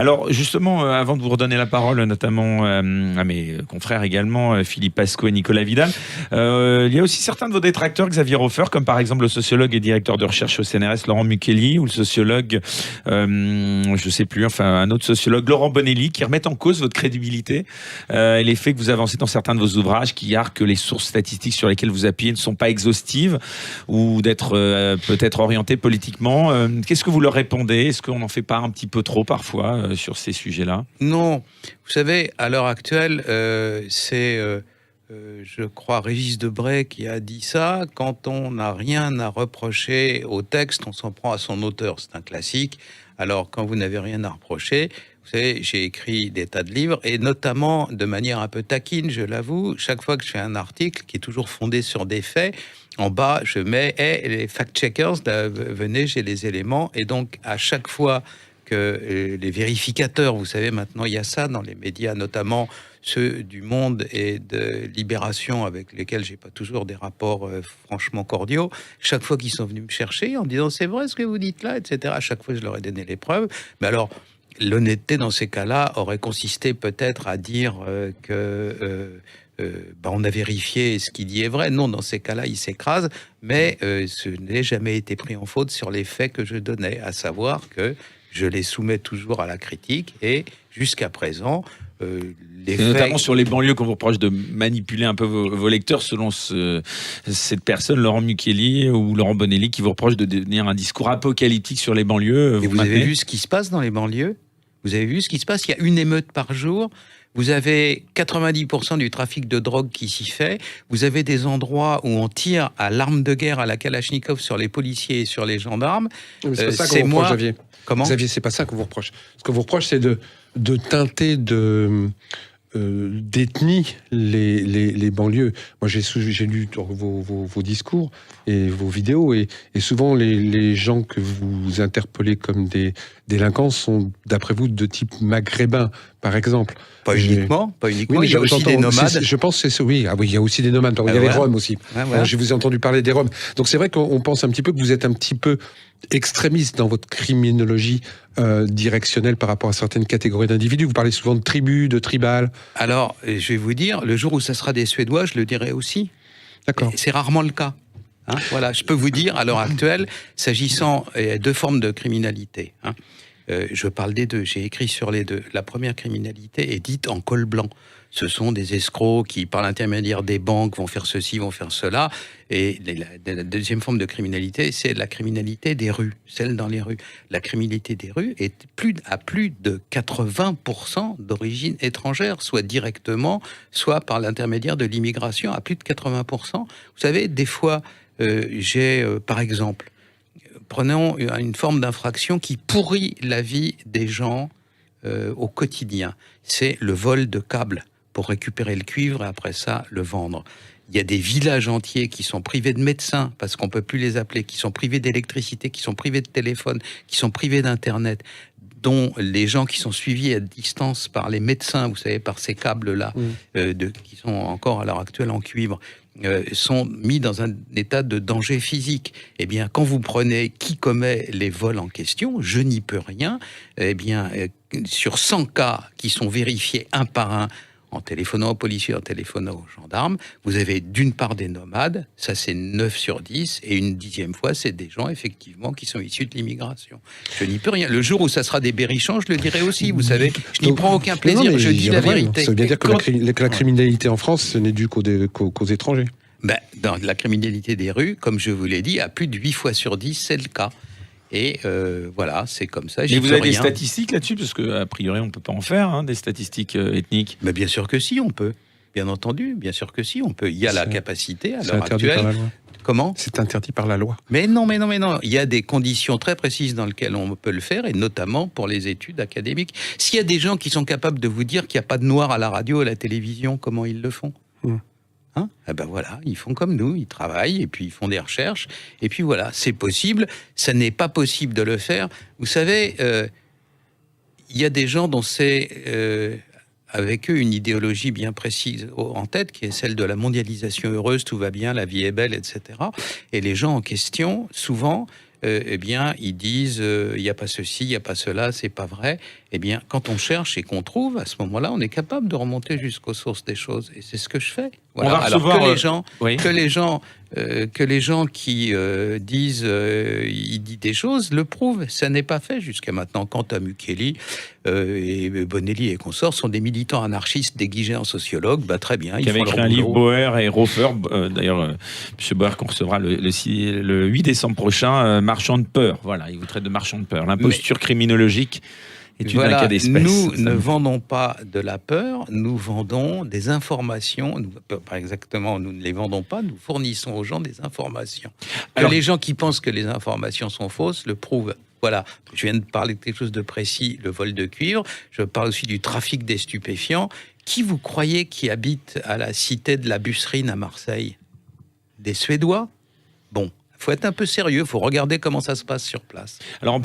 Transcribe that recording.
Alors justement, avant de vous redonner la parole, notamment à mes confrères également, Philippe Pasco et Nicolas Vidal, il y a aussi certains de vos détracteurs, Xavier Hofer, comme par exemple le sociologue et directeur de recherche au CNRS Laurent Mukeli, ou le sociologue, je sais plus, enfin un autre sociologue, Laurent Bonelli, qui remettent en cause votre crédibilité et les faits que vous avancez dans certains de vos ouvrages, qui arguent que les sources statistiques sur lesquelles vous appuyez ne sont pas exhaustives ou d'être peut-être orientées politiquement. Qu'est-ce que vous leur répondez? Est-ce qu'on n'en fait pas un petit peu trop parfois sur ces sujets-là? Non. Vous savez, à l'heure actuelle, je crois, Régis Debray qui a dit ça. Quand on n'a rien à reprocher au texte, on s'en prend à son auteur. C'est un classique. Alors, quand vous n'avez rien à reprocher, vous savez, j'ai écrit des tas de livres, et notamment de manière un peu taquine, je l'avoue, chaque fois que je fais un article qui est toujours fondé sur des faits, en bas, je mets les fact-checkers, venez, j'ai les éléments. Et donc, à chaque fois que les vérificateurs, vous savez, maintenant, il y a ça dans les médias, notamment ceux du Monde et de Libération, avec lesquels j'ai pas toujours des rapports franchement cordiaux, chaque fois qu'ils sont venus me chercher en disant c'est vrai ce que vous dites là, etc. À chaque fois, je leur ai donné les preuves. Mais alors, l'honnêteté dans ces cas-là aurait consisté peut-être à dire on a vérifié ce qu'il dit est vrai. Non, dans ces cas-là, il s'écrase. Mais ce n'est jamais été pris en faute sur les faits que je donnais, à savoir que je les soumets toujours à la critique, et jusqu'à présent, les faits... Notamment sur les banlieues qu'on vous reproche de manipuler un peu vos lecteurs, selon cette personne, Laurent Mukeli ou Laurent Bonelli, qui vous reproche de tenir un discours apocalyptique sur les banlieues. Et vous avez vu ce qui se passe dans les banlieues? Vous avez vu ce qui se passe? Il y a une émeute par jour. Vous avez 90% du trafic de drogue qui s'y fait. Vous avez des endroits où on tire à l'arme de guerre, à la Kalachnikov, sur les policiers et sur les gendarmes. C'est pas ça qu'on vous reproche, Xavier. Comment? Xavier, c'est pas ça qu'on vous reproche. Ce qu'on vous reproche, c'est de teinter d'ethnie les banlieues. Moi, j'ai lu vos discours et vos vidéos, et souvent les gens que vous interpellez comme des délinquants sont, d'après vous, de type maghrébin, par exemple. Pas uniquement. Oui, il y a aussi des nomades. Je pense que c'est oui. Ah oui, il y a aussi des nomades. Il y a les Roms aussi. Voilà. Je vous ai entendu parler des Roms. Donc c'est vrai qu'on pense un petit peu que vous êtes un petit peu extrémiste dans votre criminologie directionnelle par rapport à certaines catégories d'individus. Vous parlez souvent de tribus, de tribal. Alors, je vais vous dire, le jour où ça sera des Suédois, je le dirai aussi. D'accord. C'est rarement le cas. Voilà, je peux vous dire, à l'heure actuelle, s'agissant de deux formes de criminalité. Je parle des deux, j'ai écrit sur les deux. La première criminalité est dite en col blanc. Ce sont des escrocs qui, par l'intermédiaire des banques, vont faire ceci, vont faire cela. Et la deuxième forme de criminalité, c'est la criminalité des rues, celle dans les rues. La criminalité des rues est à plus de 80% d'origine étrangère, soit directement, soit par l'intermédiaire de l'immigration, à plus de 80%. Vous savez, des fois, par exemple, prenons une forme d'infraction qui pourrit la vie des gens au quotidien. C'est le vol de câbles pour récupérer le cuivre et après ça, le vendre. Il y a des villages entiers qui sont privés de médecins parce qu'on ne peut plus les appeler, qui sont privés d'électricité, qui sont privés de téléphone, qui sont privés d'Internet, dont les gens qui sont suivis à distance par les médecins, vous savez, par ces câbles-là, qui sont encore à l'heure actuelle en cuivre, sont mis dans un état de danger physique. Eh bien, quand vous prenez qui commet les vols en question, je n'y peux rien, eh bien, sur 100 cas qui sont vérifiés un par un, en téléphonant aux policiers, en téléphonant aux gendarmes, vous avez d'une part des nomades, ça c'est 9 sur 10, et une 10e fois, c'est des gens, effectivement, qui sont issus de l'immigration. Je n'y peux rien. Le jour où ça sera des berrichons, je le dirai aussi, vous savez. Je n'y prends aucun plaisir, je dis la vérité. Ça veut bien dire que la criminalité en France, ce n'est due qu'aux étrangers. Dans la criminalité des rues, comme je vous l'ai dit, à plus de 8 fois sur 10, c'est le cas. Et voilà, c'est comme ça. Mais vous avez des statistiques là-dessus? Parce qu'a priori, on ne peut pas en faire, des statistiques ethniques. Mais bien sûr que si, on peut. Bien entendu, bien sûr que si, on peut. Il y a la capacité, à l'heure actuelle... Par la loi. Comment? C'est interdit par la loi. Mais non. Il y a des conditions très précises dans lesquelles on peut le faire, et notamment pour les études académiques. S'il y a des gens qui sont capables de vous dire qu'il n'y a pas de noir à la radio, à la télévision, comment ils le font? Eh ben voilà, ils font comme nous, ils travaillent et puis ils font des recherches. Et puis voilà, c'est possible. Ça n'est pas possible de le faire. Vous savez, il y a des gens dont c'est avec eux une idéologie bien précise en tête, qui est celle de la mondialisation heureuse, tout va bien, la vie est belle, etc. Et les gens en question, souvent, eh bien, ils disent il n'y a pas ceci, il n'y a pas cela, c'est pas vrai. Eh bien, quand on cherche et qu'on trouve, à ce moment-là, on est capable de remonter jusqu'aux sources des choses. Et c'est ce que je fais. Voilà. On va recevoir, Alors oui. que les gens qui disent il dit des choses le prouvent. Ça n'est pas fait jusqu'à maintenant. Quant à Mukeli et Bonelli et consorts sont des militants anarchistes déguisés en sociologues, bah très bien. Qui avait écrit un livre, Bauer et Rofer. D'ailleurs, M. Bauer qu'on recevra le 8 décembre prochain, Marchand de peur. Voilà, il vous traite de marchand de peur. L'imposture criminologique est un cas d'espèce. Nous ne vendons pas de la peur, nous vendons des informations. Pas exactement, nous ne les vendons pas, nous fournissons aux gens des informations. Alors, les gens qui pensent que les informations sont fausses le prouvent. Voilà, je viens de parler de quelque chose de précis, le vol de cuivre. Je parle aussi du trafic des stupéfiants. Qui vous croyez qui habite à la cité de la Busserine à Marseille? Des Suédois? Bon, il faut être un peu sérieux, il faut regarder comment ça se passe sur place. Alors,